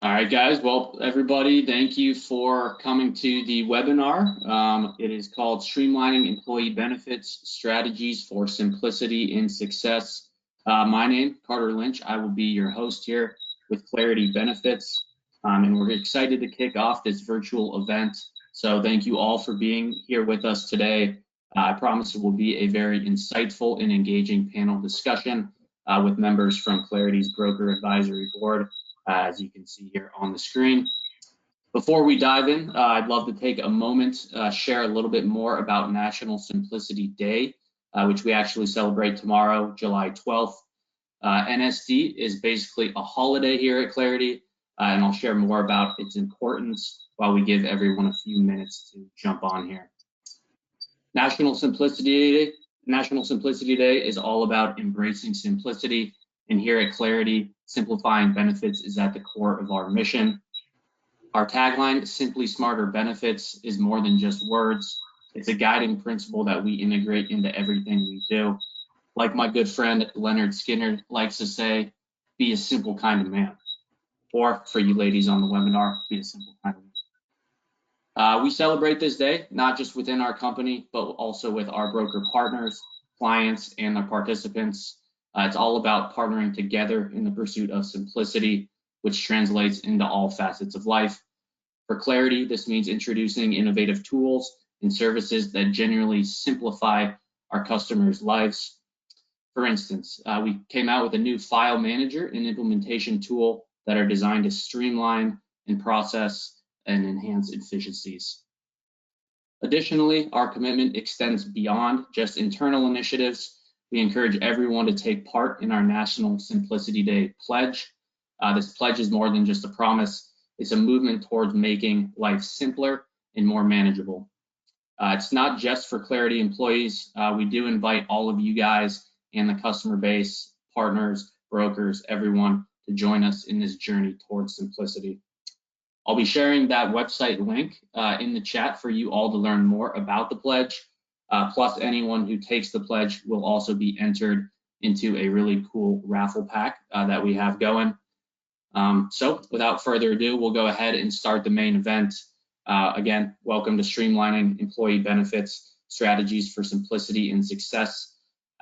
All right, guys. Well, everybody, thank you for coming to the webinar. It is called Streamlining Employee Benefits Strategies for Simplicity and Success. My name, Carter Lynch. I will be your host here with Clarity Benefits, and we're excited to kick off this virtual event. So thank you all for being here with us today. I promise it will be a very insightful and engaging panel discussion with members from Clarity's Broker Advisory Board, as you can see here on the screen. Before we dive in, I'd love to take a moment, share a little bit more about National Simplicity Day, which we actually celebrate tomorrow, July 12th. NSD is basically a holiday here at Clarity, and I'll share more about its importance while we give everyone a few minutes to jump on here. National Simplicity Day is all about embracing simplicity, and here at Clarity, simplifying benefits is at the core of our mission. Our tagline, Simply Smarter Benefits, is more than just words. It's a guiding principle that we integrate into everything we do. Like my good friend Leonard Skinner likes to say, be a simple kind of man. Or for you ladies on the webinar, be a simple kind of man. We celebrate this day, not just within our company, but also with our broker partners, clients, and their participants. It's all about partnering together in the pursuit of simplicity, which translates into all facets of life. For Clarity, this means introducing innovative tools and services that genuinely simplify our customers' lives. For instance, we came out with a new file manager and implementation tool that are designed to streamline and process and enhance efficiencies. Additionally, our commitment extends beyond just internal initiatives. We encourage everyone to take part in our National Simplicity Day pledge. This pledge is more than just a promise. It's a movement towards making life simpler and more manageable. It's not just for Clarity employees. We do invite all of you guys and the customer base, partners, brokers, everyone to join us in this journey towards simplicity. I'll be sharing that website link in the chat for you all to learn more about the pledge. Plus, anyone who takes the pledge will also be entered into a really cool raffle pack that we have going. So without further ado, we'll go ahead and start the main event. Again, welcome to Streamlining Employee Benefits Strategies for Simplicity and Success.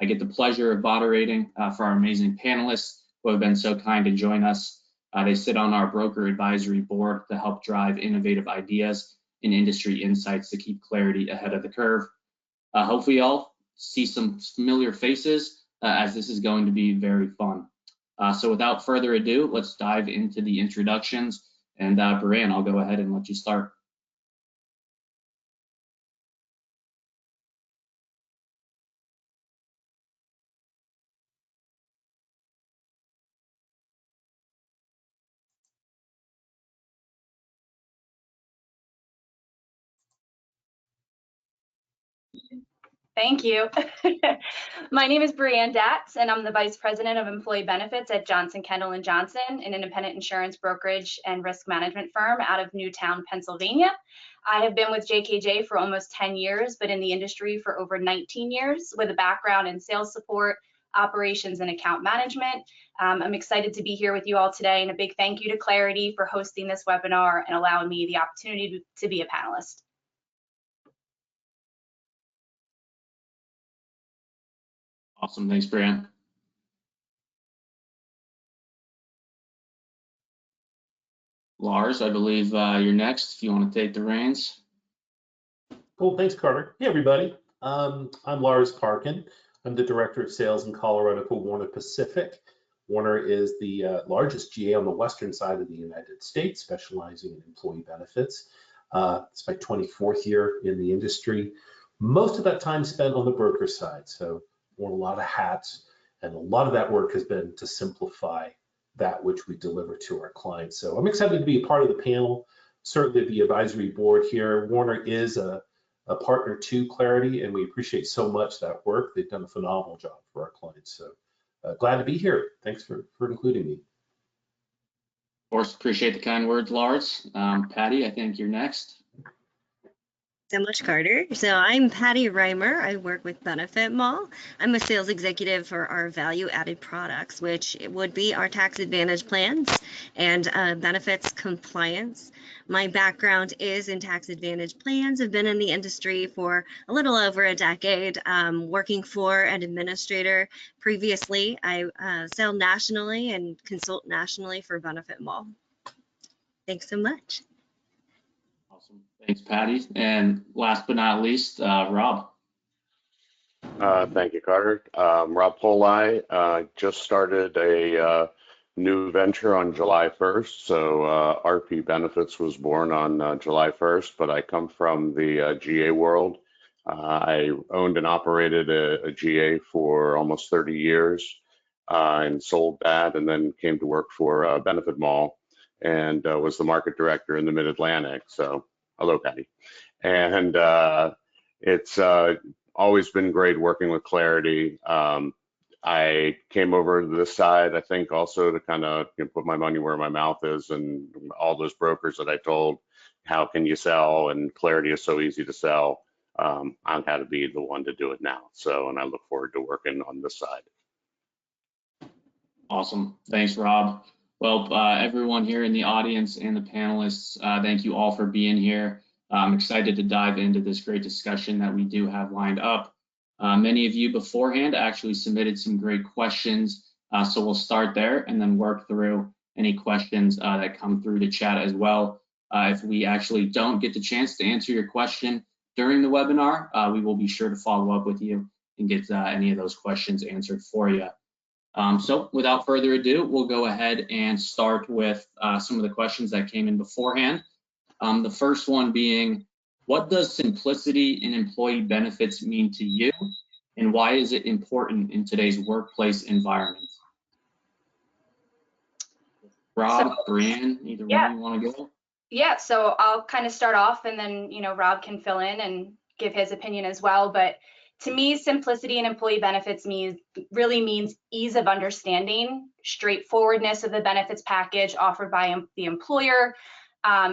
I get the pleasure of moderating for our amazing panelists who have been so kind to join us. They sit on our broker advisory board to help drive innovative ideas and industry insights to keep Clarity ahead of the curve. Hopefully y'all see some familiar faces as this is going to be very fun. So without further ado, let's dive into the introductions. And Brian, I'll go ahead and let you start. Thank you. My name is Brianne Datz, and I'm the Vice President of Employee Benefits at Johnson, Kendall & Johnson, an independent insurance brokerage and risk management firm out of Newtown, Pennsylvania. I have been with JKJ for almost 10 years, but in the industry for over 19 years with a background in sales support, operations, and account management. I'm excited to be here with you all today, and a big thank you to Clarity for hosting this webinar and allowing me the opportunity to be a panelist. Awesome, thanks, Brian. Lars, I believe you're next, if you want to take the reins. Cool, thanks, Carter. Hey, everybody. I'm Lars Parkin. I'm the Director of Sales in Colorado for Warner Pacific. Warner is the largest GA on the western side of the United States, specializing in employee benefits. It's my 24th year in the industry. Most of that time spent on the broker side, so worn a lot of hats, and a lot of that work has been to simplify that which we deliver to our clients. So I'm excited to be a part of the panel, certainly the advisory board here. Warner is a partner to Clarity, and we appreciate so much that work. They've done a phenomenal job for our clients. So glad to be here. Thanks for including me. Of course, appreciate the kind words, Lars. Patty, I think you're next. so much, Carter. So I'm Patty Reimer. I work with Benefit Mall. I'm a sales executive for our value-added products, which would be our tax advantage plans and benefits compliance. My background is in tax advantage plans. I've been in the industry for a little over a decade, working for an administrator. Previously, I sell nationally and consult nationally for Benefit Mall. Thanks so much. Awesome. Thanks, Patty. And last but not least, Rob. Thank you, Carter. Rob Polai just started a new venture on July 1st. So RP Benefits was born on July 1st, but I come from the GA world. I owned and operated a GA for almost 30 years and sold that, and then came to work for Benefit Mall and was the market director in the Mid-Atlantic. So hello, Patty. And it's always been great working with Clarity. I came over to this side, I think, also to kind of put my money where my mouth is, and all those brokers that I told, how can you sell? And Clarity is so easy to sell. I'm how to be the one to do it now. So, and I look forward to working on this side. Awesome. Thanks, Rob. Well, everyone here in the audience and the panelists, thank you all for being here. I'm excited to dive into this great discussion that we do have lined up. Many of you beforehand actually submitted some great questions, so we'll start there and then work through any questions that come through the chat as well. If we actually don't get the chance to answer your question during the webinar, we will be sure to follow up with you and get any of those questions answered for you. So without further ado, we'll go ahead and start with some of the questions that came in beforehand. The first one being, what does simplicity in employee benefits mean to you, and why is it important in today's workplace environment? Rob, Brianne, either one you want to go? Yeah, so I'll kind of start off, and then Rob can fill in and give his opinion as well. But to me, simplicity in employee benefits really means ease of understanding, straightforwardness of the benefits package offered by the employer.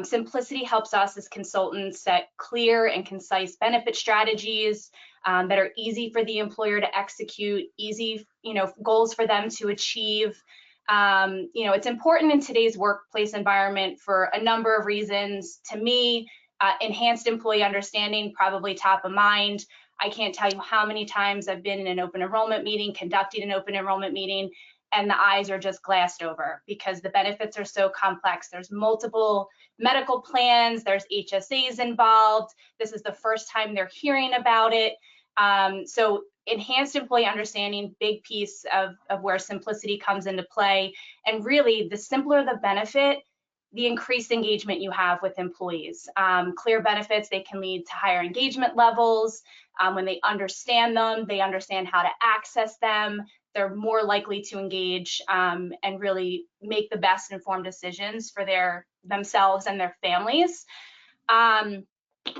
Simplicity helps us as consultants set clear and concise benefit strategies that are easy for the employer to execute, easy, goals for them to achieve. It's important in today's workplace environment for a number of reasons. To me, enhanced employee understanding, probably top of mind. I can't tell you how many times I've been in an open enrollment meeting, conducting an open enrollment meeting, and the eyes are just glassed over because the benefits are so complex. There's multiple medical plans, there's HSAs involved. This is the first time they're hearing about it. So enhanced employee understanding, big piece of where simplicity comes into play. And really, the simpler the benefit, the increased engagement you have with employees. Clear benefits, they can lead to higher engagement levels. When they understand them, they understand how to access them. They're more likely to engage and really make the best informed decisions for themselves and their families.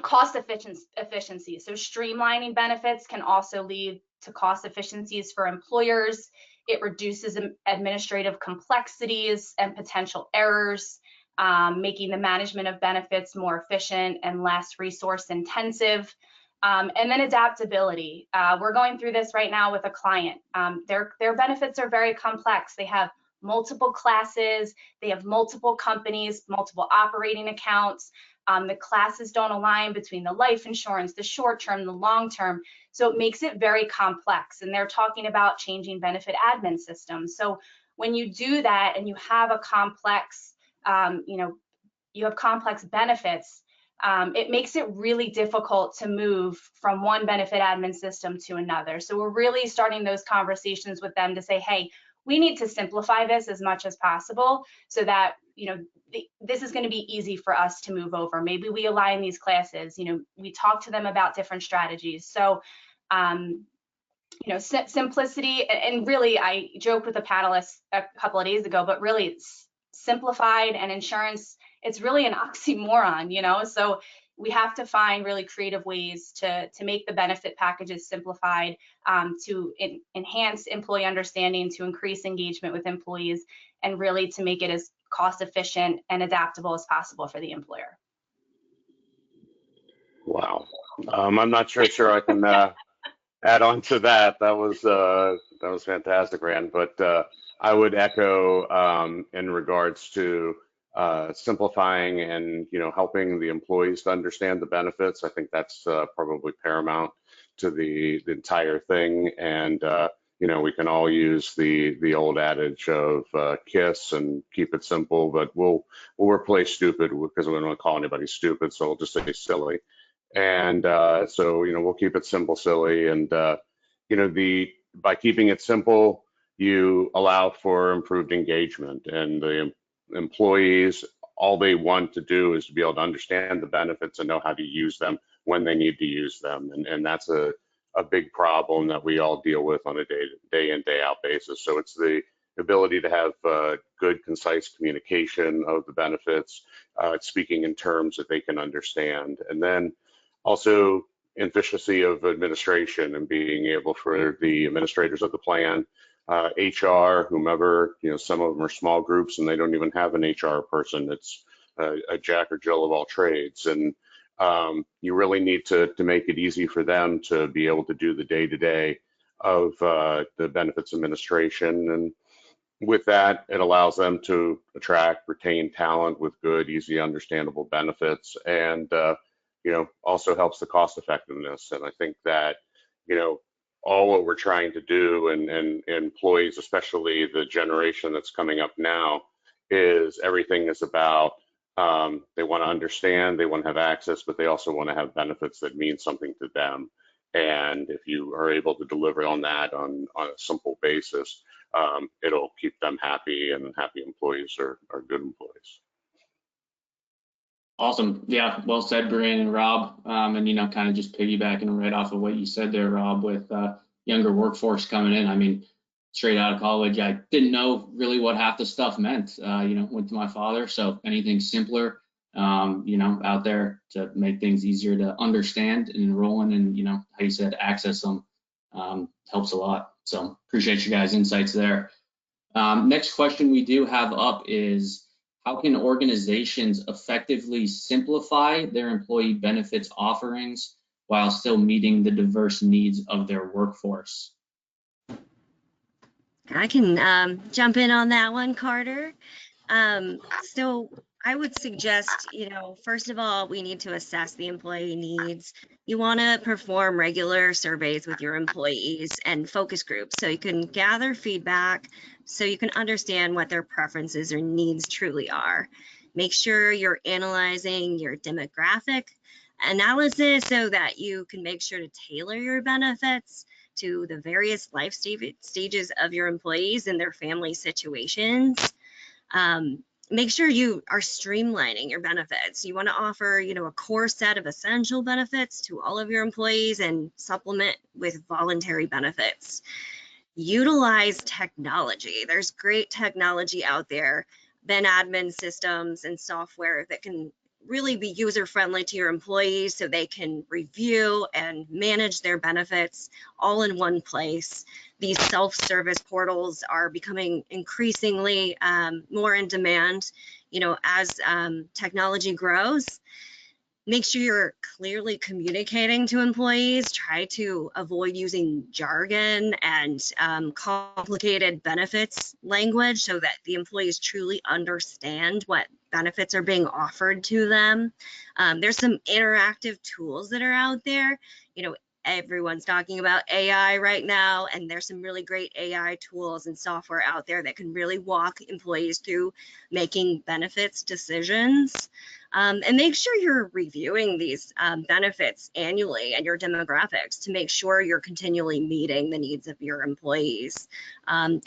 Cost efficiency. So streamlining benefits can also lead to cost efficiencies for employers. It reduces administrative complexities and potential errors, making the management of benefits more efficient and less resource intensive. And then adaptability. We're going through this right now with a client. Their benefits are very complex. They have multiple classes, they have multiple companies, multiple operating accounts. The classes don't align between the life insurance, the short term, the long term. So it makes it very complex. And they're talking about changing benefit admin systems. So when you do that and you have a complex, you have complex benefits, it makes it really difficult to move from one benefit admin system to another. So we're really starting those conversations with them to say, hey, we need to simplify this as much as possible so that, this is going to be easy for us to move over. Maybe we align these classes, we talk to them about different strategies. So, simplicity, and really, I joked with the panelists a couple of days ago, but really it's simplified and insurance, it's really an oxymoron, so we have to find really creative ways to make the benefit packages simplified, to enhance employee understanding, to increase engagement with employees, and really to make it as cost efficient and adaptable as possible for the employer. Wow. I'm not sure I can add on to that. That was fantastic, Rand. But I would echo in regards to simplifying and helping the employees to understand the benefits. I think that's probably paramount to the entire thing. And we can all use the old adage of KISS and keep it simple, but we'll replace stupid because we don't want to call anybody stupid, so we'll just say silly. And so we'll keep it simple, silly, and by keeping it simple, you allow for improved engagement, and the employees, all they want to do is to be able to understand the benefits and know how to use them when they need to use them, and that's a big problem that we all deal with on a day in, day out basis. So it's the ability to have good, concise communication of the benefits, speaking in terms that they can understand, and then also efficiency of administration and being able for the administrators of the plan, HR, whomever, some of them are small groups and they don't even have an HR person. It's a Jack or Jill of all trades. And you really need to make it easy for them to be able to do the day-to-day of the benefits administration. And with that, it allows them to attract, retain talent with good, easy, understandable benefits, and also helps the cost effectiveness. And I think that, all what we're trying to do, and employees, especially the generation that's coming up now, is everything is about they want to understand, they want to have access, but they also want to have benefits that mean something to them. And if you are able to deliver on that on a simple basis, it'll keep them happy, and happy employees are good employees. Awesome. Yeah, well said, Brian and Rob. And, kind of just piggybacking right off of what you said there, Rob, with younger workforce coming in. I mean, straight out of college, I didn't know really what half the stuff meant. Went to my father. So anything simpler, out there to make things easier to understand and enroll in, and, how you said, access them, helps a lot. So appreciate you guys' insights there. Next question we do have up is, how can organizations effectively simplify their employee benefits offerings while still meeting the diverse needs of their workforce? I can jump in on that one, Carter. So I would suggest, first of all, we need to assess the employee needs. You want to perform regular surveys with your employees and focus groups so you can gather feedback, so you can understand what their preferences or needs truly are. Make sure you're analyzing your demographic analysis so that you can make sure to tailor your benefits to the various life stages of your employees and their family situations. Make sure you are streamlining your benefits. You want to offer, a core set of essential benefits to all of your employees and supplement with voluntary benefits. Utilize technology. There's great technology out there, Ben admin systems and software that can really be user-friendly to your employees so they can review and manage their benefits all in one place. These self-service portals are becoming increasingly more in demand, as technology grows. Make sure you're clearly communicating to employees. Try to avoid using jargon and complicated benefits language so that the employees truly understand what benefits are being offered to them. There's some interactive tools that are out there. Everyone's talking about AI right now, and there's some really great AI tools and software out there that can really walk employees through making benefits decisions. And make sure you're reviewing these benefits annually and your demographics to make sure you're continually meeting the needs of your employees. And,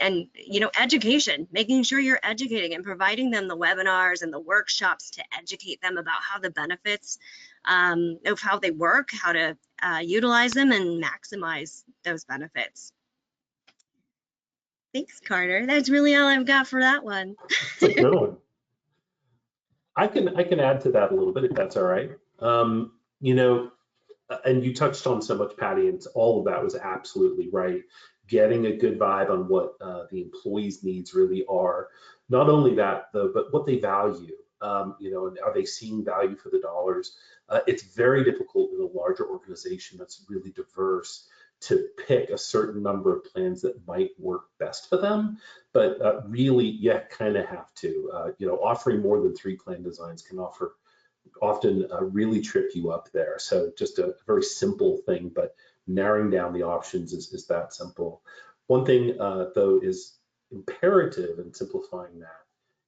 education, making sure you're educating and providing them the webinars and the workshops to educate them about how the benefits of how they work, how to utilize them and maximize those benefits. Thanks, Carter. That's really all I've got for that one. That's a good one. I can add to that a little bit if that's all right. And you touched on so much, Patty, and all of that was absolutely right. Getting a good vibe on what the employees' needs really are. Not only that, though, but what they value. and are they seeing value for the dollars? It's very difficult in a larger organization that's really diverse to pick a certain number of plans that might work best for them. But really, you kind of have to. Offering more than 3 plan designs can often really trip you up there. So just a very simple thing, but narrowing down the options is that simple. One thing, though, is imperative in simplifying that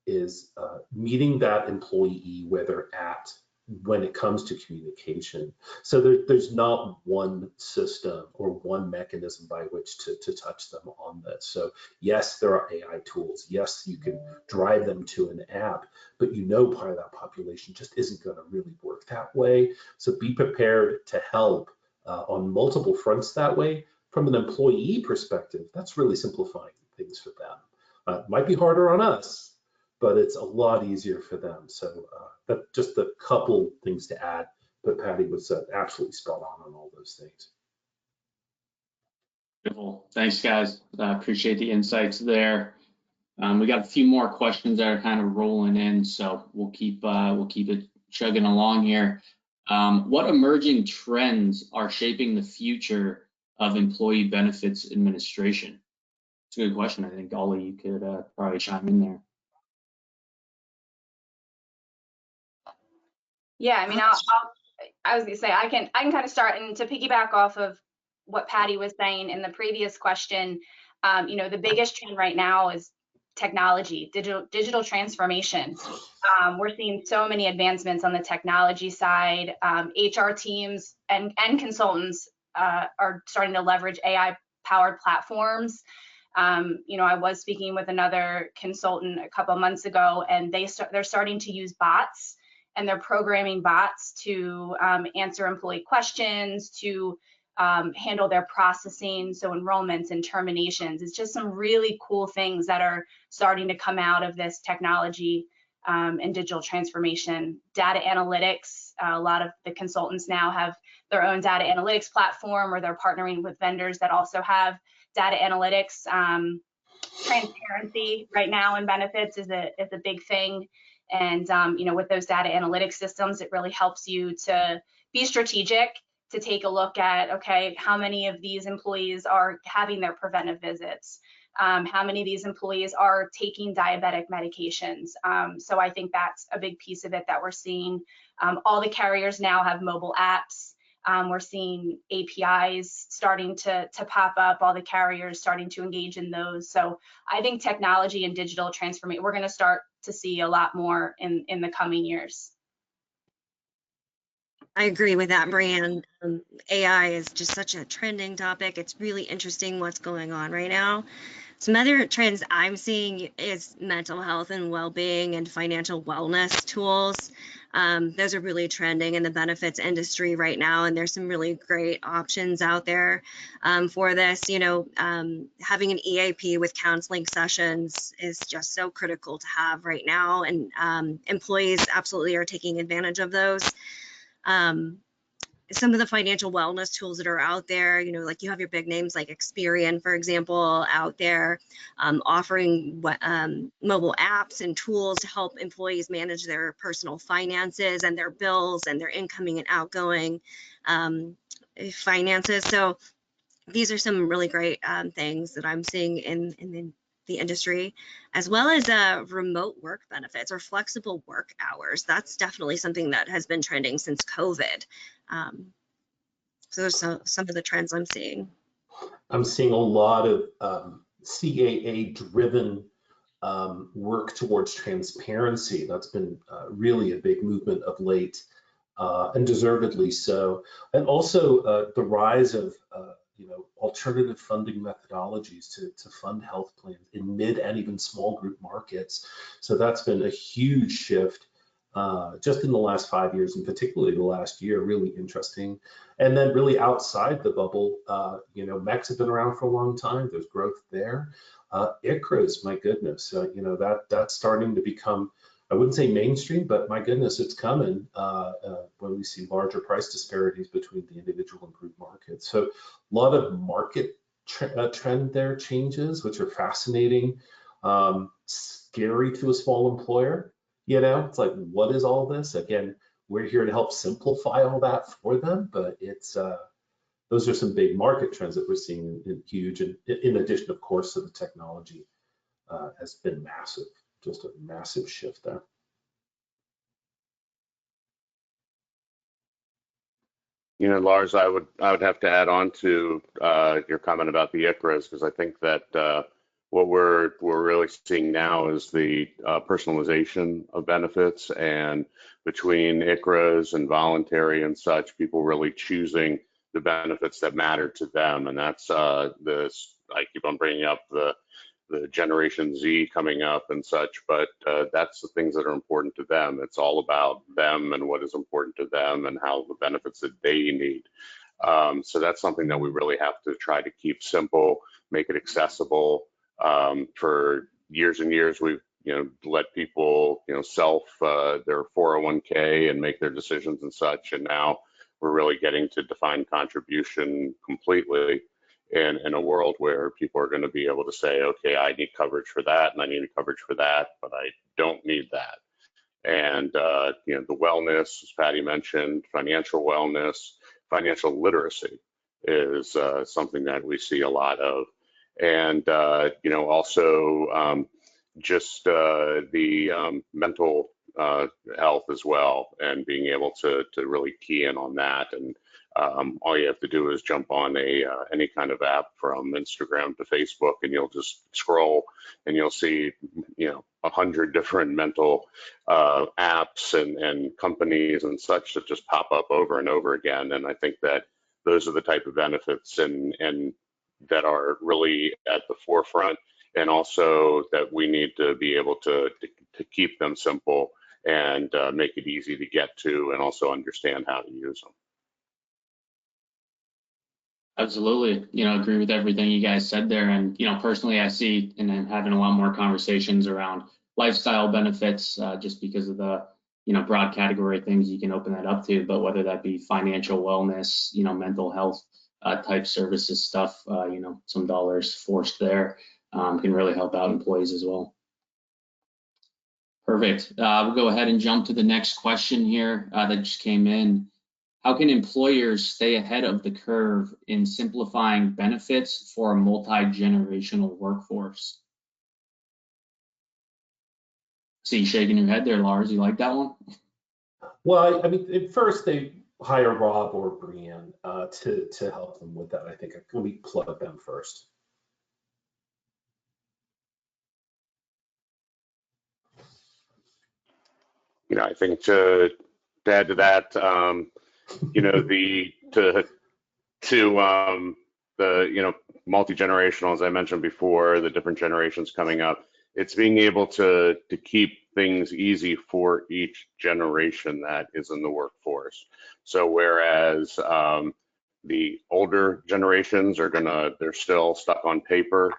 is meeting that employee where they're at when it comes to communication. So there's not one system or one mechanism by which to touch them on this. So yes, there are AI tools. Yes, you can drive them to an app, but part of that population just isn't going to really work that way. So be prepared to help on multiple fronts that way. From an employee perspective, that's really simplifying things for them. Might be harder on us, but it's a lot easier for them. So that's just a couple things to add, but Patty was absolutely spot on all those things. Beautiful. Thanks, guys. Appreciate the insights there. We got a few more questions that are kind of rolling in, so we'll keep it chugging along here. What emerging trends are shaping the future of employee benefits administration? It's a good question. I think Ollie, you could probably chime in there. Yeah, I mean, I was gonna say I can kind of start, and to piggyback off of what Patty was saying in the previous question. The biggest trend right now is technology, digital transformation. We're seeing so many advancements on the technology side. HR teams and consultants are starting to leverage AI-powered platforms. I was speaking with another consultant a couple of months ago, and they're starting to use bots, and they're programming bots to answer employee questions, to handle their processing, so enrollments and terminations. It's just some really cool things that are starting to come out of this technology and digital transformation. Data analytics, a lot of the consultants now have their own data analytics platform, or they're partnering with vendors that also have data analytics. Transparency right now in benefits is a big thing. And with those data analytics systems, it really helps you to be strategic, to take a look at, okay, how many of these employees are having their preventive visits? How many of these employees are taking diabetic medications? So I think that's a big piece of it that we're seeing. All the carriers now have mobile apps. We're seeing APIs starting to pop up, all the carriers starting to engage in those. So I think technology and digital transformation, we're going to start to see a lot more in the coming years. I agree with that, Brianne. AI is just such a trending topic. It's really interesting what's going on right now. Some other trends I'm seeing is mental health and well-being and financial wellness tools. Those are really trending in the benefits industry right now, and there's some really great options out there for this. Having an EAP with counseling sessions is just so critical to have right now, and employees absolutely are taking advantage of those. Some of the financial wellness tools that are out there, like you have your big names like Experian, for example, out there offering mobile apps and tools to help employees manage their personal finances and their bills and their incoming and outgoing finances. So these are some really great things that I'm seeing in the industry, as well as remote work benefits or flexible work hours. That's definitely something that has been trending since COVID. So those are some of the trends I'm seeing. I'm seeing a lot of CAA-driven work towards transparency. That's been really a big movement of late, and deservedly so. And also the rise of alternative funding methodologies to fund health plans in mid and even small group markets. So that's been a huge shift just in the last 5 years, and particularly the last year, really interesting. And then really outside the bubble, MECs have been around for a long time. There's growth there. ICRAs, my goodness, that's starting to become, I wouldn't say mainstream, but my goodness, it's coming when we see larger price disparities between the individual and group markets. So a lot of market trend there changes, which are fascinating, scary to a small employer. You know, it's like, what is all this? Again, we're here to help simplify all that for them, but it's those are some big market trends that we're seeing huge. And in addition, of course, to the technology has been massive, just a massive shift there. You know, Lars, I would have to add on to your comment about the ICRAs, because I think that what we're really seeing now is the personalization of benefits, and between ICRAs and voluntary and such, people really choosing the benefits that matter to them, and that's this. I keep on bringing up the Generation Z coming up and such, but that's the things that are important to them. It's all about them and what is important to them and how the benefits that they need. So that's something that we really have to try to keep simple, make it accessible. For years and years, we've let people self their 401k and make their decisions and such, and now we're really getting to define contribution completely in a world where people are going to be able to say, okay, I need coverage for that and I need coverage for that, but I don't need that. And the wellness, as Patty mentioned, financial wellness, financial literacy is something that we see a lot of. And also just the mental health as well, and being able to really key in on that. And all you have to do is jump on any kind of app, from Instagram to Facebook, and you'll just scroll and you'll see 100 different mental apps and companies and such that just pop up over and over again. And I think that those are the type of benefits and that are really at the forefront, and also that we need to be able to keep them simple and make it easy to get to, and also understand how to use them. Absolutely. Agree with everything you guys said there. And, personally, I see, and I'm having a lot more conversations around lifestyle benefits, just because of the, broad category of things you can open that up to, but whether that be financial wellness, mental health type services stuff, some dollars forced there can really help out employees as well. Perfect. We'll go ahead and jump to the next question here that just came in. How can employers stay ahead of the curve in simplifying benefits for a multi-generational workforce? See you shaking your head there, Lars. You like that one? Well, I mean, at first they hire Rob or Brianne to help them with that. I think let me plug them first. I think to add to that, the multi-generational, as I mentioned before, the different generations coming up, it's being able to keep things easy for each generation that is in the workforce. So whereas the older generations they're still stuck on paper,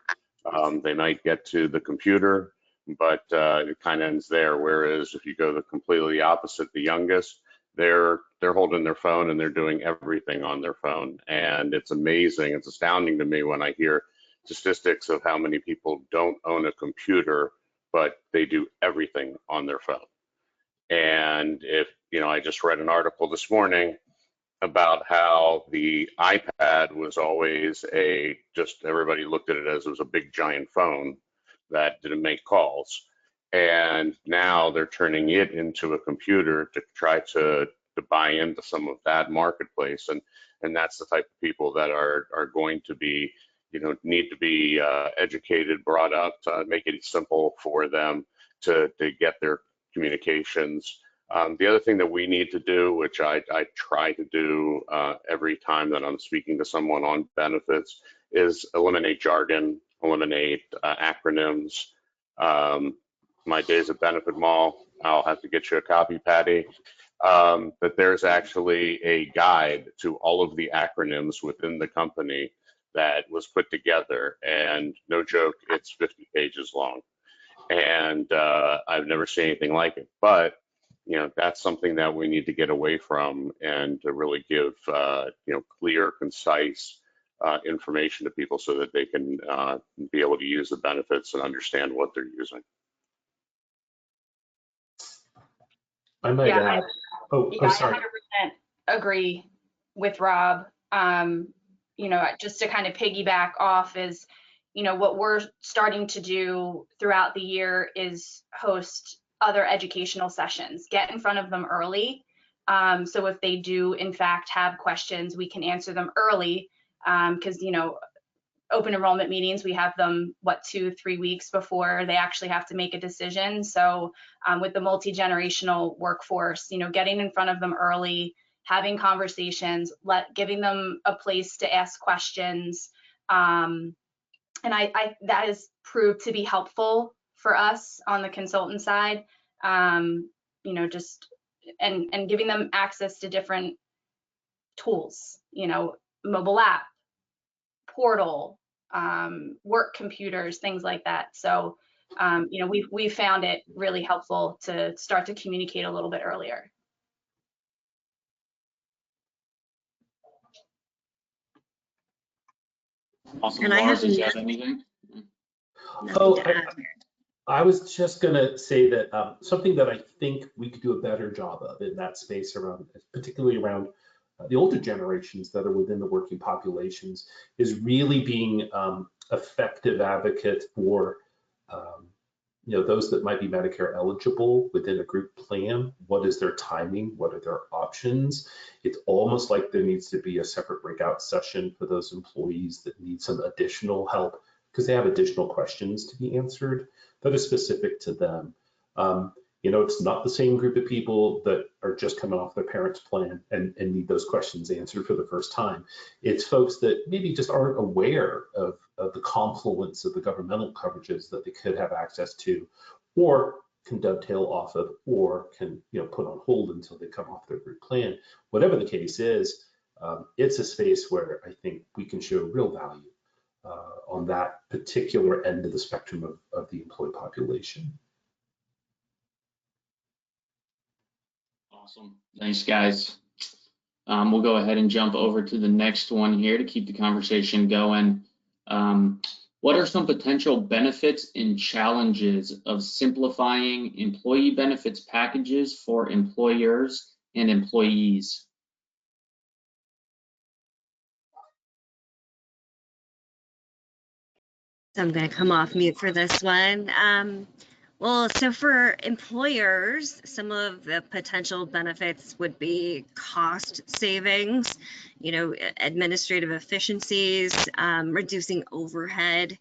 they might get to the computer, but it kind of ends there. Whereas if you go the completely opposite, the youngest, they're holding their phone and they're doing everything on their phone. And it's amazing, it's astounding to me when I hear statistics of how many people don't own a computer, but they do everything on their phone. And if, I just read an article this morning about how the iPad was always just everybody looked at it as it was a big giant phone that didn't make calls. And now they're turning it into a computer to try to buy into some of that marketplace. And that's the type of people that are going to be, need to be educated, brought up, to make it simple for them to get their communications. The other thing that we need to do, which I try to do every time that I'm speaking to someone on benefits, is eliminate jargon, eliminate acronyms. My days at Benefit Mall, I'll have to get you a copy, Patty. But there's actually a guide to all of the acronyms within the company that was put together, and no joke, it's 50 pages long. And I've never seen anything like it. But that's something that we need to get away from, and to really give clear, concise information to people so that they can be able to use the benefits and understand what they're using. I might Yeah, add. Oh, Yeah, I'm I sorry. 100% agree with Rob. Just to kind of piggyback off is, what we're starting to do throughout the year is host other educational sessions, get in front of them early. So if they do, in fact, have questions, we can answer them early. Because, open enrollment meetings, we have them, 2-3 weeks before they actually have to make a decision. So with the multi-generational workforce, getting in front of them early, having conversations, giving them a place to ask questions. And I that has proved to be helpful for us on the consultant side. Just and giving them access to different tools, mobile app, portal, work computers, things like that. So, we've found it really helpful to start to communicate a little bit earlier. Awesome. And I Lars, have did you have anything? nothing to add. I was just going to say that something that I think we could do a better job of in that space around, particularly around the older generations that are within the working populations, is really being effective advocate for those that might be Medicare eligible within a group plan. What is their timing? What are their options? It's almost like there needs to be a separate breakout session for those employees that need some additional help because they have additional questions to be answered that are specific to them. It's not the same group of people that are just coming off their parents' plan and need those questions answered for the first time. It's folks that maybe just aren't aware of the confluence of the governmental coverages that they could have access to, or can dovetail off of, or can put on hold until they come off their group plan. Whatever the case is, it's a space where I think we can show real value on that particular end of the spectrum of the employee population. Awesome. Thanks, guys. We'll go ahead and jump over to the next one here to keep the conversation going. What are some potential benefits and challenges of simplifying employee benefits packages for employers and employees? So I'm going to come off mute for this one. Well, so for employers, some of the potential benefits would be cost savings, administrative efficiencies, reducing overhead,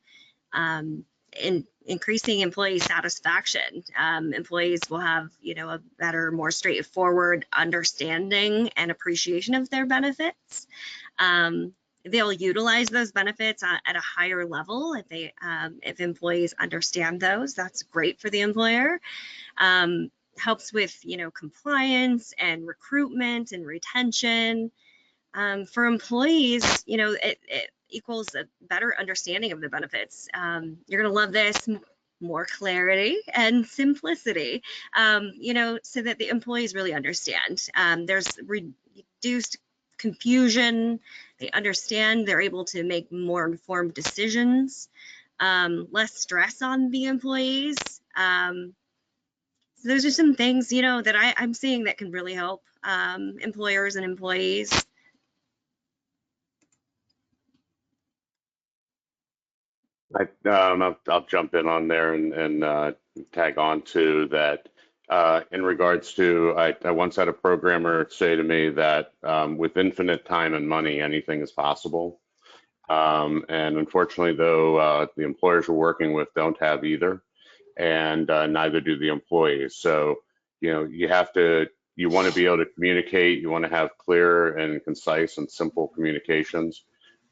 increasing employee satisfaction. Employees will have, a better, more straightforward understanding and appreciation of their benefits. They'll utilize those benefits at a higher level if employees understand those. That's great for the employer. Helps with compliance and recruitment and retention. For employees, it equals a better understanding of the benefits. You're gonna love this. More clarity and simplicity, so that the employees really understand. There's reduced confusion. They understand, they're able to make more informed decisions, less stress on the employees. So those are some things, that I'm seeing that can really help employers and employees. I'll jump in on there and tag on to that. In regards to, I once had a programmer say to me that with infinite time and money, anything is possible. And unfortunately, though, the employers we're working with don't have either, and neither do the employees. So, you want to be able to communicate, you want to have clear and concise and simple communications.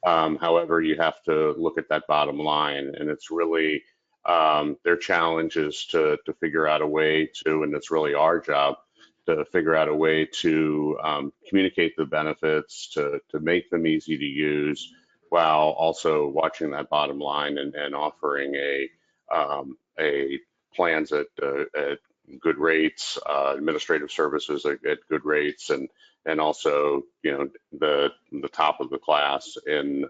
However, you have to look at that bottom line, and it's really their challenge is to figure out a way to, and it's really our job to figure out a way to communicate the benefits, to make them easy to use, while also watching that bottom line and offering a plans at good rates, administrative services at good rates, and also the top of the class in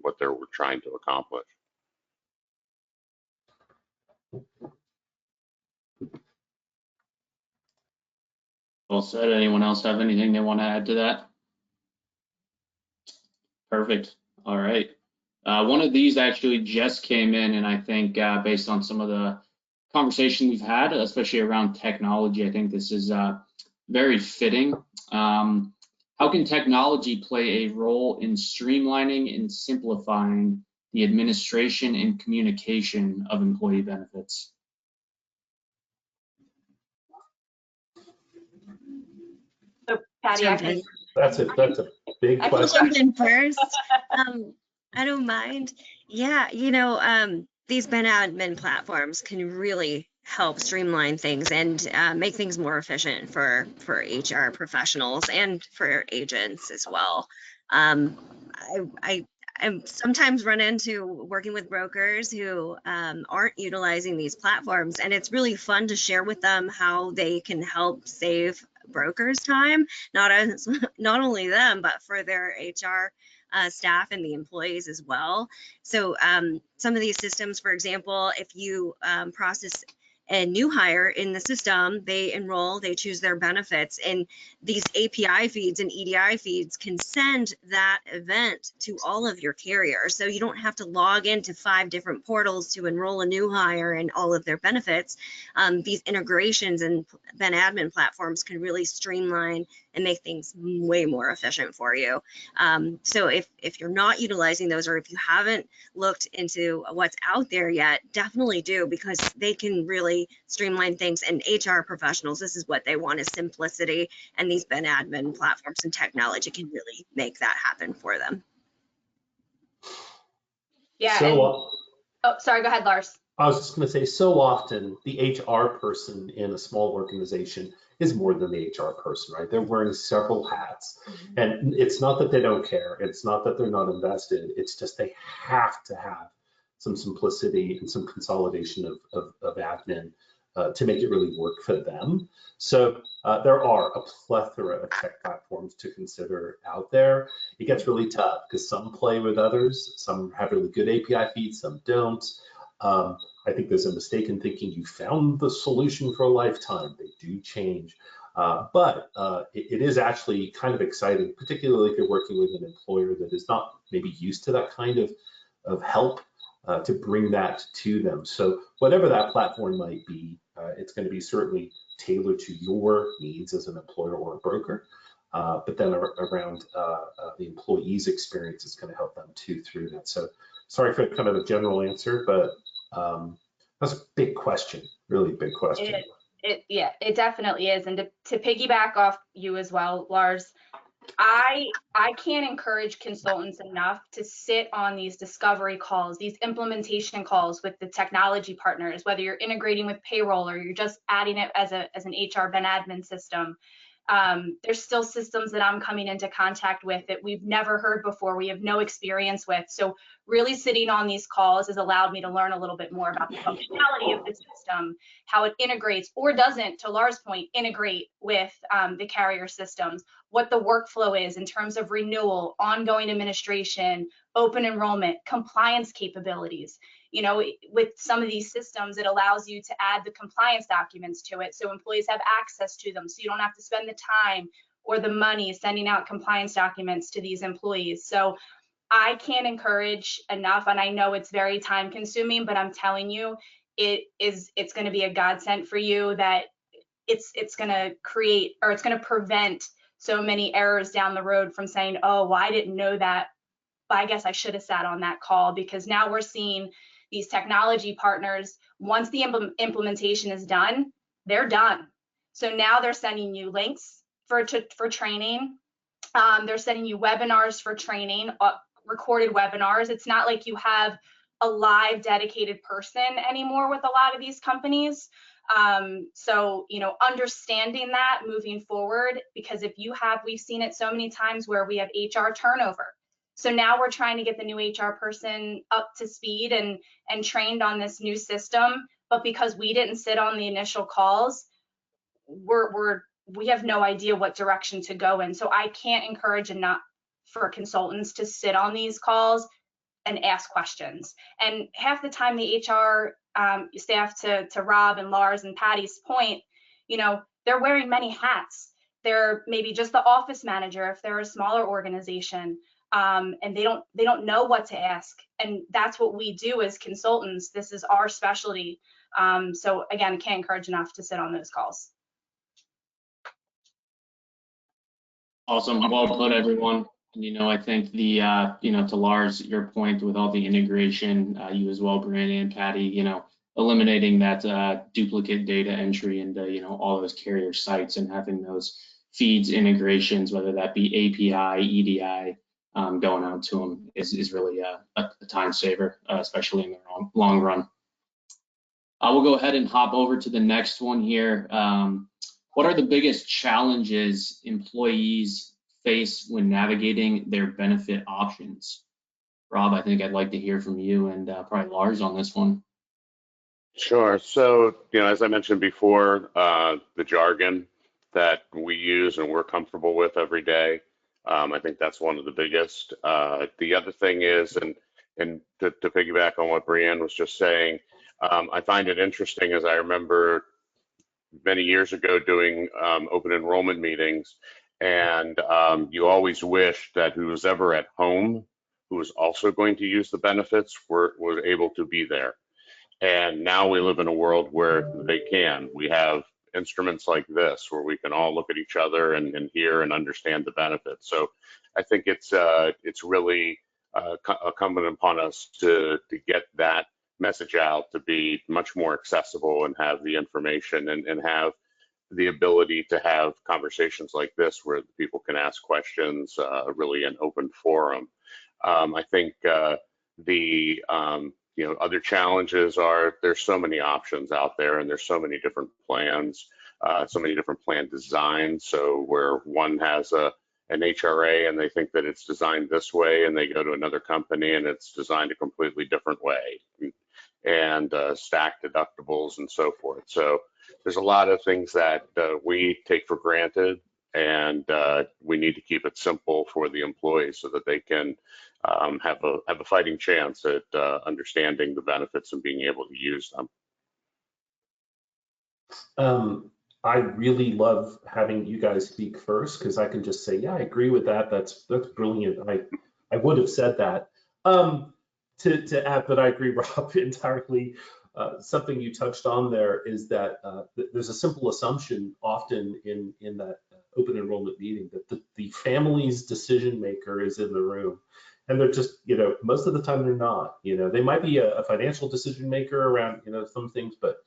what they're trying to accomplish. Well said. Anyone else have anything they want to add to that? Perfect. All right. One of these actually just came in, and I think based on some of the conversation we've had, especially around technology, I think this is very fitting. How can technology play a role in streamlining and simplifying the administration and communication of employee benefits? So Patty, I can, That's a big I can question. Jump in first. I don't mind. Yeah, these Ben admin platforms can really help streamline things and make things more efficient for HR professionals and for agents as well. I sometimes run into working with brokers who aren't utilizing these platforms, and it's really fun to share with them how they can help save brokers time, not only them, but for their HR staff and the employees as well. So some of these systems, for example, if you process a new hire in the system, they enroll, they choose their benefits, and these API feeds and EDI feeds can send that event to all of your carriers. So you don't have to log into 5 different portals to enroll a new hire and all of their benefits. These integrations and Ben admin platforms can really streamline and make things way more efficient for you. So if you're not utilizing those, or if you haven't looked into what's out there yet, definitely do, because they can really streamline things. And HR professionals, this is what they want, is simplicity, and these Ben admin platforms and technology can really make that happen for them. yeah. So, Oh, sorry, go ahead, Lars. I was just going to say, so often the HR person in a small organization is more than the HR person, right? They're wearing several hats. And it's not that they don't care. It's not that they're not invested. It's just they have to have some simplicity and some consolidation of admin to make it really work for them. So there are a plethora of tech platforms to consider out there. It gets really tough because some play with others. Some have really good API feeds, some don't. I think there's a mistake in thinking you found the solution for a lifetime. They do change. But it is actually kind of exciting, particularly if you're working with an employer that is not maybe used to that kind of help to bring that to them. So whatever that platform might be, it's going to be certainly tailored to your needs as an employer or a broker. But then around the employee's experience, it's going to help them too through that. So sorry for kind of a general answer, but that's a big question, really big question. Yeah, it definitely is. And to piggyback off you as well, Lars, I can't encourage consultants enough to sit on these discovery calls, these implementation calls with the technology partners, whether you're integrating with payroll or you're just adding it as an HR Ben admin system. There's still systems that I'm coming into contact with that we've never heard before, we have no experience with. So really sitting on these calls has allowed me to learn a little bit more about the functionality of the system, how it integrates or doesn't, to Lars' point, integrate with the carrier systems, what the workflow is in terms of renewal, ongoing administration, open enrollment, compliance capabilities. You know, with some of these systems, it allows you to add the compliance documents to it so employees have access to them, so you don't have to spend the time or the money sending out compliance documents to these employees. So I can't encourage enough, and I know it's very time consuming, but I'm telling you, it's going to be a godsend for you, that it's going to create, or it's going to prevent so many errors down the road from saying, oh, well, I didn't know that, but I guess I should have sat on that call. Because now we're seeing these technology partners, once the implementation is done, they're done. So now they're sending you links for training. They're sending you webinars for training, recorded webinars. It's not like you have a live dedicated person anymore with a lot of these companies. So, you know, understanding that moving forward, because we've seen it so many times where we have HR turnover. So now we're trying to get the new HR person up to speed and trained on this new system, but because we didn't sit on the initial calls, we have no idea what direction to go in. So I can't encourage enough for consultants to sit on these calls and ask questions. And half the time the HR staff, to Rob and Lars and Patty's point, you know, they're wearing many hats. they're maybe just the office manager, if they're a smaller organization, and they don't know what to ask. And that's what we do as consultants. This is our specialty. So again, can't encourage enough to sit on those calls. Awesome. Well put, everyone. And, I think the, to Lars, your point with all the integration, you as well, Brandon and Patty, eliminating that duplicate data entry into, all those carrier sites and having those feeds integrations, whether that be API, EDI, going out to them is really a time saver, especially in the long run. We'll go ahead and hop over to the next one here. What are the biggest challenges employees face when navigating their benefit options? Rob, I think I'd like to hear from you and probably Lars on this one. Sure. So, as I mentioned before, the jargon that we use and we're comfortable with every day, I think that's one of the biggest. The other thing is, and to piggyback on what Brianne was just saying, I find it interesting as I remember many years ago doing open enrollment meetings, and you always wish that who was ever at home, who was also going to use the benefits, was able to be there. And now we live in a world where they can. We have instruments like this where we can all look at each other and hear and understand the benefits. So I think it's really incumbent upon us to get that message out, to be much more accessible and have the information and have the ability to have conversations like this where people can ask questions, really an open forum. I think the other challenges are there's so many options out there and there's so many different plans, so many different plan designs. So where one has an HRA and they think that it's designed this way and they go to another company and it's designed a completely different way, and stacked deductibles and so forth. So there's a lot of things that we take for granted, and we need to keep it simple for the employees so that they can have a fighting chance at understanding the benefits and being able to use them. I really love having you guys speak first because I can just say, yeah, I agree with that. That's brilliant. I would have said that. To add, but I agree, Rob, entirely. Something you touched on there is that there's a simple assumption often in that open enrollment meeting that the family's decision maker is in the room. And they're just, most of the time they're not. They might be a financial decision maker around, some things, but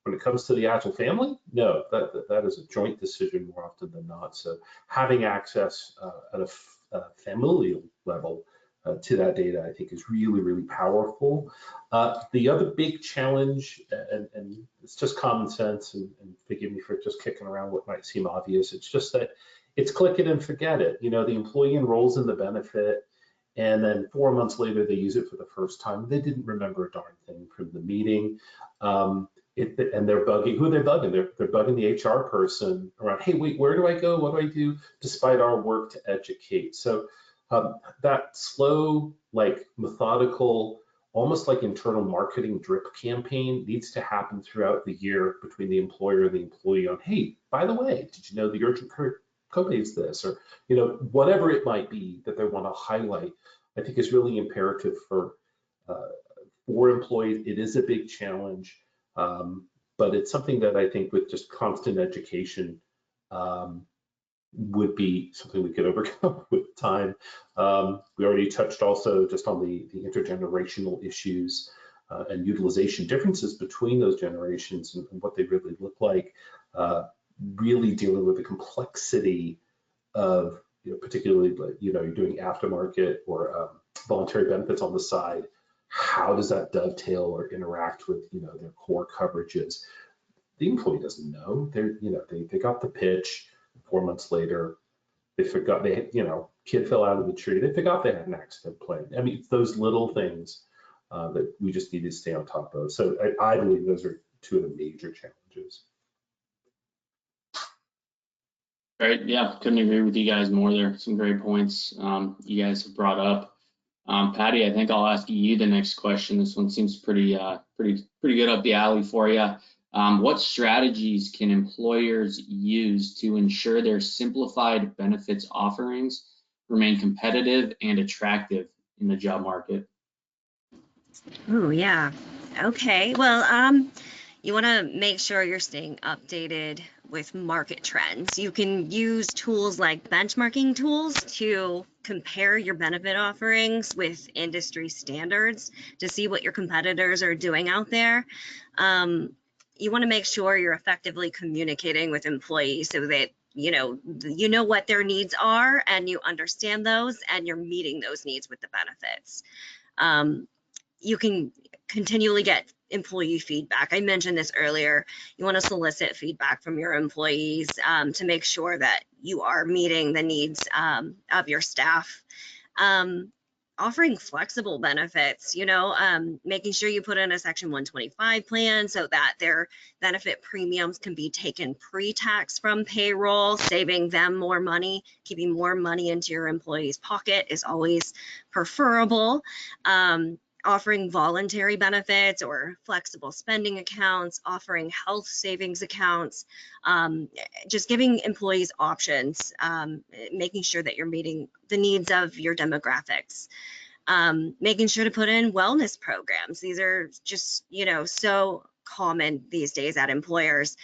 when it comes to the actual family, no, that is a joint decision more often than not. So having access at a familial level to that data, I think, is really, really powerful. The other big challenge, and it's just common sense, and forgive me for just kicking around what might seem obvious, it's just that it's click it and forget it. The employee enrolls in the benefit, and then 4 months later, they use it for the first time. They didn't remember a darn thing from the meeting. And they're bugging, who are they bugging? They're bugging the HR person around, hey, wait, where do I go? What do I do? Despite our work to educate. So that slow, methodical, almost like internal marketing drip campaign needs to happen throughout the year between the employer and the employee on, hey, by the way, did you know the urgent copay is this? Or, whatever it might be that they want to highlight, I think is really imperative for employees. It is a big challenge, but it's something that I think with just constant education would be something we could overcome with time. We already touched also just on the intergenerational issues and utilization differences between those generations and what they really look like. Really dealing with the complexity of, particularly, you're doing aftermarket or voluntary benefits on the side. How does that dovetail or interact with, their core coverages? The employee doesn't know. They got the pitch. 4 months later, they forgot kid fell out of the tree. They forgot they had an accident plan. I mean, it's those little things that we just need to stay on top of. So I believe those are two of the major challenges. Right. Yeah, couldn't agree with you guys more there. Some great points you guys have brought up. Patty, I think I'll ask you the next question. This one seems pretty good up the alley for you. What strategies can employers use to ensure their simplified benefits offerings remain competitive and attractive in the job market? Oh, yeah. Okay. Well, you want to make sure you're staying updated with market trends. You can use tools like benchmarking tools to compare your benefit offerings with industry standards to see what your competitors are doing out there. You want to make sure you're effectively communicating with employees so that you know what their needs are and you understand those and you're meeting those needs with the benefits. You can continually get employee feedback. I mentioned this earlier. You want to solicit feedback from your employees to make sure that you are meeting the needs of your staff. Offering flexible benefits, making sure you put in a Section 125 plan so that their benefit premiums can be taken pre-tax from payroll, saving them more money. Keeping more money into your employee's pocket is always preferable. Offering voluntary benefits or flexible spending accounts, offering health savings accounts, just giving employees options, making sure that you're meeting the needs of your demographics. Making sure to put in wellness programs. These are just, so common these days at employers.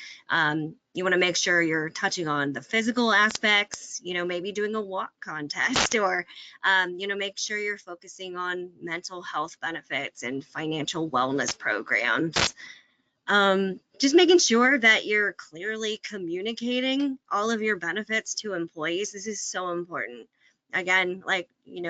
You want to make sure you're touching on the physical aspects, maybe doing a walk contest or, make sure you're focusing on mental health benefits and financial wellness programs. Just making sure that you're clearly communicating all of your benefits to employees. This is so important. Again,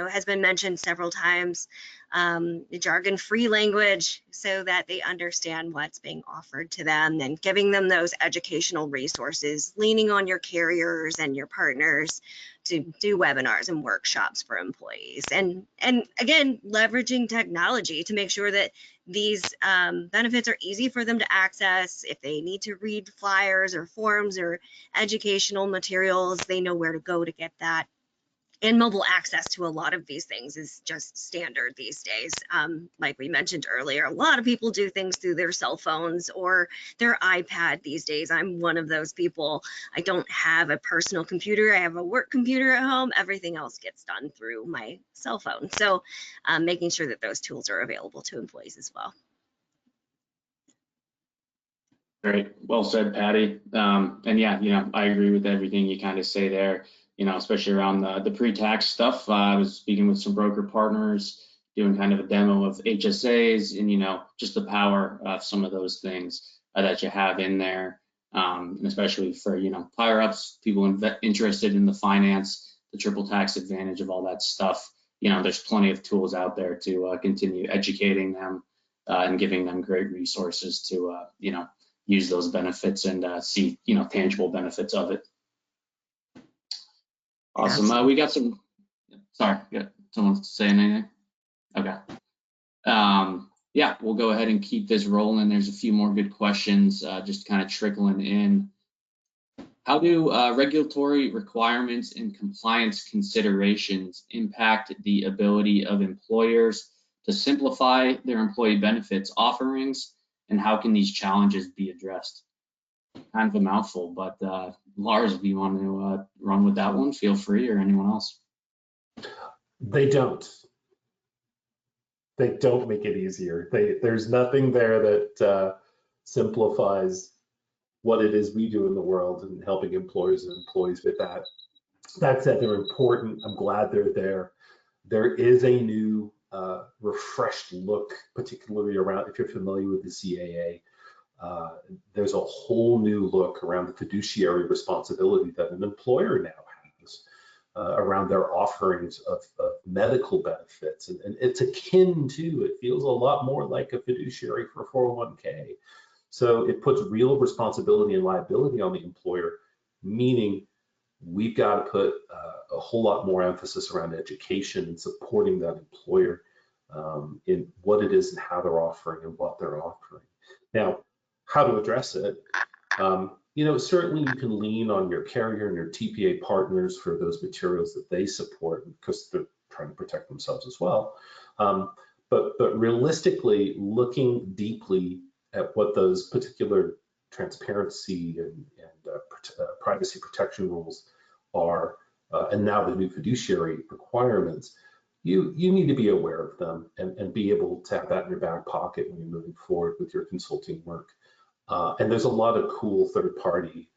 has been mentioned several times, jargon-free language so that they understand what's being offered to them and giving them those educational resources, leaning on your carriers and your partners to do webinars and workshops for employees. And again, leveraging technology to make sure that these benefits are easy for them to access. If they need to read flyers or forms or educational materials, they know where to go to get that. And mobile access to a lot of these things is just standard these days. Like we mentioned earlier, a lot of people do things through their cell phones or their iPad these days. I'm one of those people. I don't have a personal computer. I have a work computer at home. Everything else gets done through my cell phone. So making sure that those tools are available to employees as well. Great. Well said, Patty. And yeah, I agree with everything you kind of say there. Especially around the pre-tax stuff. I was speaking with some broker partners, doing kind of a demo of HSAs and, just the power of some of those things that you have in there. And especially for, higher ups, people interested in the finance, the triple tax advantage of all that stuff. There's plenty of tools out there to continue educating them and giving them great resources to, use those benefits and see, tangible benefits of it. Awesome. We got some, sorry, someone saying anything? Okay. Yeah, we'll go ahead and keep this rolling. There's a few more good questions just kind of trickling in. How do regulatory requirements and compliance considerations impact the ability of employers to simplify their employee benefits offerings, and how can these challenges be addressed? Kind of a mouthful, but Lars, if you want to run with that one, feel free, or anyone else. They don't make it easier. There's nothing there that simplifies what it is we do in the world and helping employers and employees with that. That said, they're important. I'm glad they're there. There is a new refreshed look, particularly around, if you're familiar with the CAA, there's a whole new look around the fiduciary responsibility that an employer now has around their offerings of medical benefits. And it's akin to, it feels a lot more like a fiduciary for 401k. So it puts real responsibility and liability on the employer, meaning we've got to put a whole lot more emphasis around education and supporting that employer in what it is and how they're offering and what they're offering. Now, how to address it? Certainly you can lean on your carrier and your TPA partners for those materials that they support because they're trying to protect themselves as well. But realistically, looking deeply at what those particular transparency and privacy protection rules are, and now the new fiduciary requirements, you need to be aware of them and be able to have that in your back pocket when you're moving forward with your consulting work. And there's a lot of cool third-party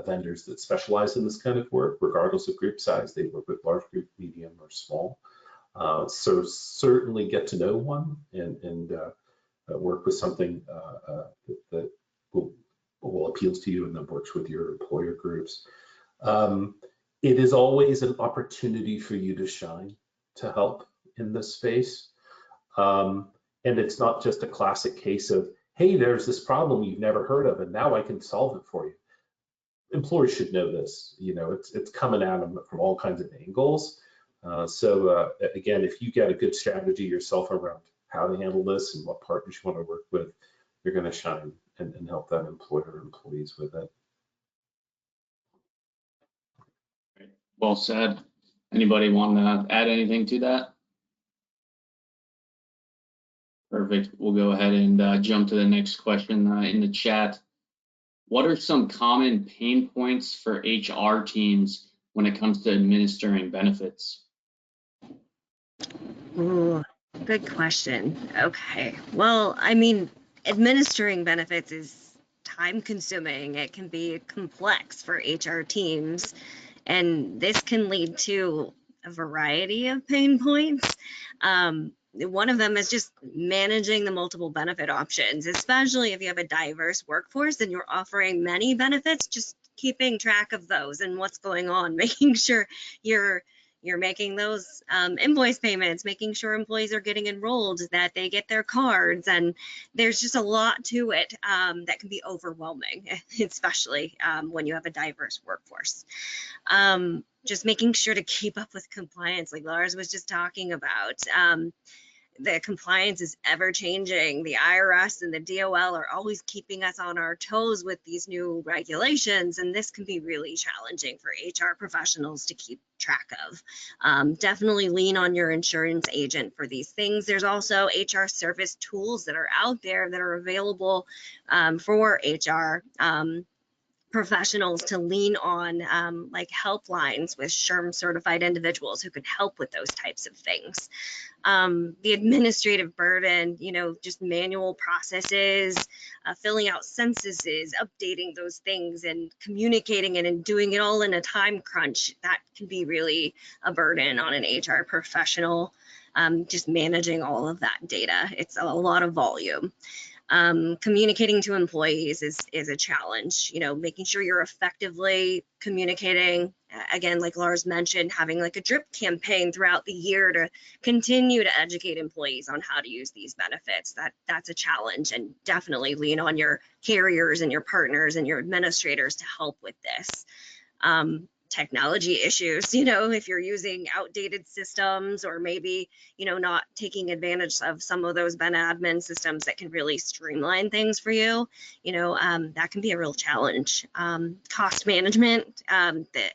vendors that specialize in this kind of work, regardless of group size. They work with large group, medium, or small. So certainly get to know one and work with something that will appeals to you and that works with your employer groups. It is always an opportunity for you to shine, to help in this space. And it's not just a classic case of, hey, there's this problem you've never heard of, and now I can solve it for you. Employers should know this. You know, it's coming at them from all kinds of angles. So again, if you get a good strategy yourself around how to handle this and what partners you want to work with, you're going to shine and help that employer or employees with it. Well said. Anybody want to add anything to that? Perfect. We'll go ahead and jump to the next question in the chat. What are some common pain points for HR teams when it comes to administering benefits? Ooh, good question. Okay. Well, I mean, administering benefits is time consuming. It can be complex for HR teams, and this can lead to a variety of pain points. One of them is just managing the multiple benefit options, especially if you have a diverse workforce and you're offering many benefits, just keeping track of those and what's going on, making sure you're making those invoice payments, making sure employees are getting enrolled, that they get their cards, and there's just a lot to it that can be overwhelming, especially when you have a diverse workforce. Just making sure to keep up with compliance, like Lars was just talking about. The compliance is ever changing. The IRS and the DOL are always keeping us on our toes with these new regulations, and this can be really challenging for HR professionals to keep track of. Definitely lean on your insurance agent for these things. There's also HR service tools that are out there that are available for HR professionals to lean on, like helplines with SHRM certified individuals who could help with those types of things. The administrative burden, you know, just manual processes, filling out censuses, updating those things and communicating it and doing it all in a time crunch, that can be really a burden on an HR professional. Just managing all of that data, it's a lot of volume. Communicating to employees is a challenge, you know, making sure you're effectively communicating. Again, like Lars mentioned, having like a drip campaign throughout the year to continue to educate employees on how to use these benefits. That's a challenge, and definitely lean on your carriers and your partners and your administrators to help with this. Technology issues, you know, if you're using outdated systems or maybe, you know, not taking advantage of some of those ben admin systems that can really streamline things for you, you know, that can be a real challenge. Cost management, the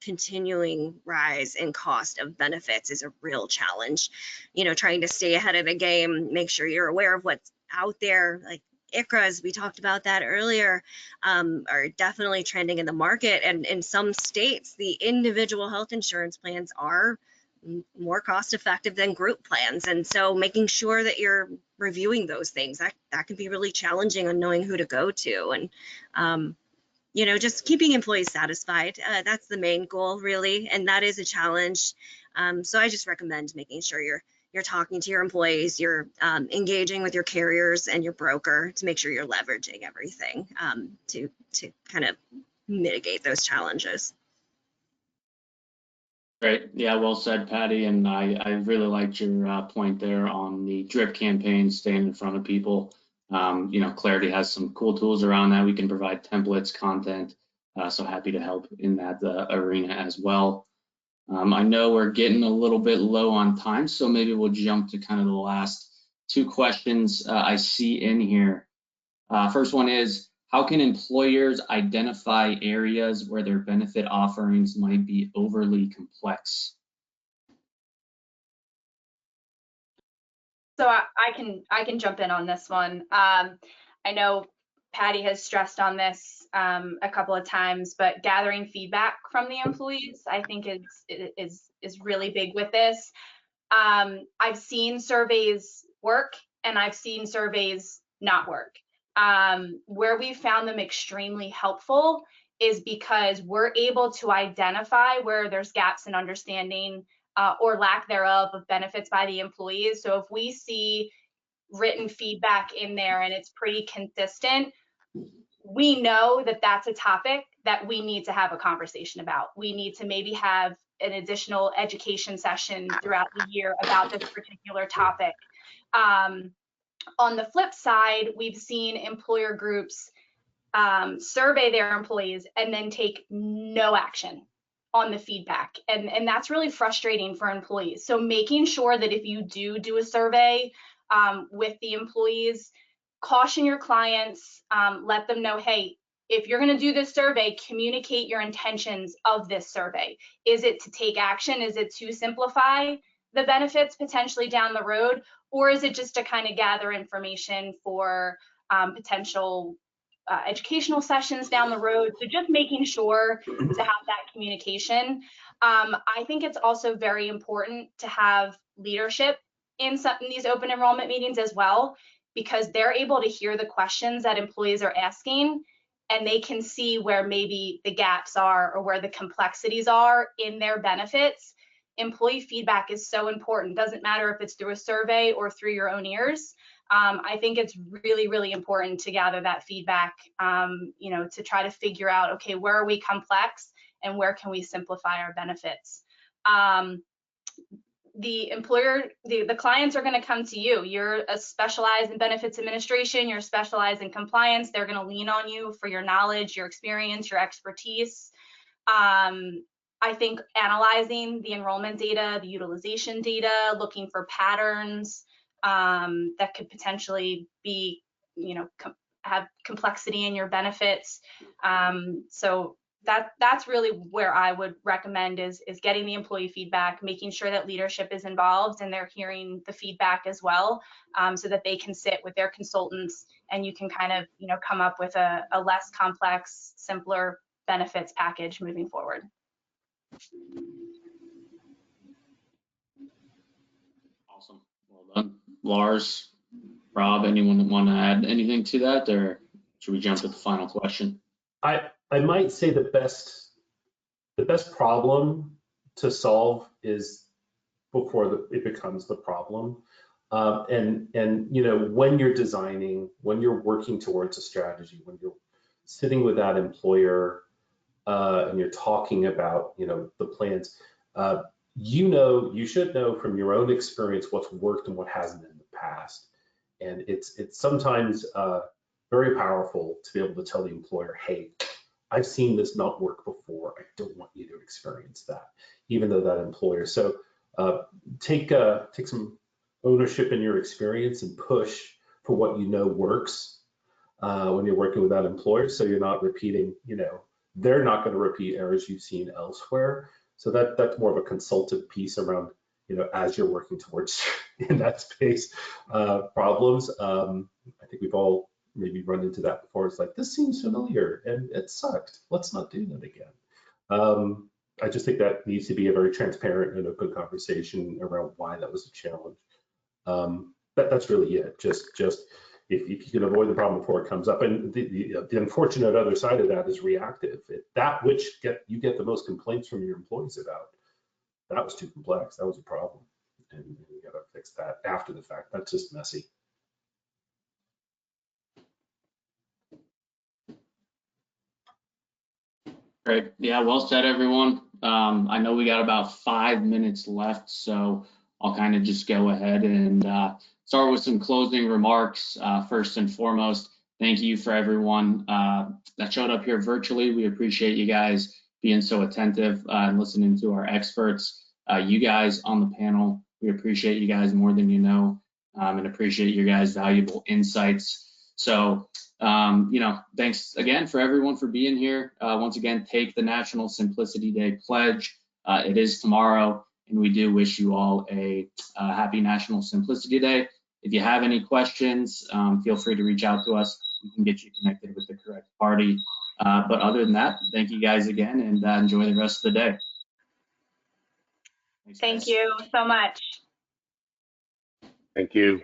continuing rise in cost of benefits is a real challenge. You know, trying to stay ahead of the game, make sure you're aware of what's out there, like ICRAs, we talked about that earlier, are definitely trending in the market. And in some states, the individual health insurance plans are more cost effective than group plans. And so making sure that you're reviewing those things, that can be really challenging on knowing who to go to. And, you know, just keeping employees satisfied, that's the main goal, really. And that is a challenge. So I just recommend making sure you're talking to your employees, you're engaging with your carriers and your broker to make sure you're leveraging everything to kind of mitigate those challenges. Great. Yeah, well said, Patty. And I really liked your point there on the drip campaign, staying in front of people. You know, Clarity has some cool tools around that. We can provide templates, content. So happy to help in that arena as well. I know we're getting a little bit low on time, so maybe we'll jump to kind of the last two questions I see in here. First one is, how can employers identify areas where their benefit offerings might be overly complex? So I can jump in on this one. I know Patty has stressed on this a couple of times, but gathering feedback from the employees, I think is really big with this. I've seen surveys work and I've seen surveys not work. Where we found them extremely helpful is because we're able to identify where there's gaps in understanding or lack thereof of benefits by the employees. So if we see written feedback in there and it's pretty consistent, we know that that's a topic that we need to have a conversation about. We need to maybe have an additional education session throughout the year about this particular topic. On the flip side, we've seen employer groups survey their employees and then take no action on the feedback. And that's really frustrating for employees. So making sure that if you do a survey with the employees, caution your clients, let them know, hey, if you're going to do this survey, communicate your intentions of this survey. Is it to take action? Is it to simplify the benefits potentially down the road? Or is it just to kind of gather information for potential educational sessions down the road? So just making sure to have that communication. I think it's also very important to have leadership in these open enrollment meetings as well, because they're able to hear the questions that employees are asking and they can see where maybe the gaps are or where the complexities are in their benefits. Employee feedback is so important. Doesn't matter if it's through a survey or through your own ears. I think it's really, really important to gather that feedback, to try to figure out, okay, where are we complex and where can we simplify our benefits? The clients are going to come to you. You're a specialized in benefits administration, you're specialized in compliance. They're going to lean on you for your knowledge, your experience, your expertise. I think analyzing the enrollment data, the utilization data, looking for patterns that could potentially be, have complexity in your benefits. So that's really where I would recommend is getting the employee feedback, making sure that leadership is involved and they're hearing the feedback as well, so that they can sit with their consultants and you can kind of, come up with a less complex, simpler benefits package moving forward. Awesome. Well done. Lars, Rob, anyone want to add anything to that, or should we jump to the final question? I might say the best problem to solve is before it becomes the problem. And when you're designing, when you're working towards a strategy, when you're sitting with that employer and you're talking about the plans, you should know from your own experience what's worked and what hasn't in the past. And it's sometimes very powerful to be able to tell the employer, hey, I've seen this not work before. I don't want you to experience that, even though that employer. So take some ownership in your experience and push for what works when you're working with that employer. So you're not repeating, they're not going to repeat errors you've seen elsewhere. So that's more of a consultative piece around, as you're working towards in that space problems. I think we've all maybe run into that before. It's like, this seems familiar and it sucked. Let's not do that again. I just think that needs to be a very transparent and open conversation around why that was a challenge. That's really it. Just if you can avoid the problem before it comes up. And the unfortunate other side of that is reactive. That which you get the most complaints from your employees about, that was too complex. That was a problem. And you got to fix that after the fact. That's just messy. Great. Yeah, well said, everyone. I know we got about 5 minutes left, so I'll kind of just go ahead and start with some closing remarks. First and foremost, thank you for everyone that showed up here virtually. We appreciate you guys being so attentive and listening to our experts. You guys on the panel, we appreciate you guys more than you know, and appreciate your guys' valuable insights. So, thanks again for everyone for being here. Once again, take the National Simplicity Day pledge. It is tomorrow, and we do wish you all a happy National Simplicity Day. If you have any questions, feel free to reach out to us. we can get you connected with the correct party. But other than that, thank you guys again, and enjoy the rest of the day. Thanks, Thank guys. you so much. Thank you.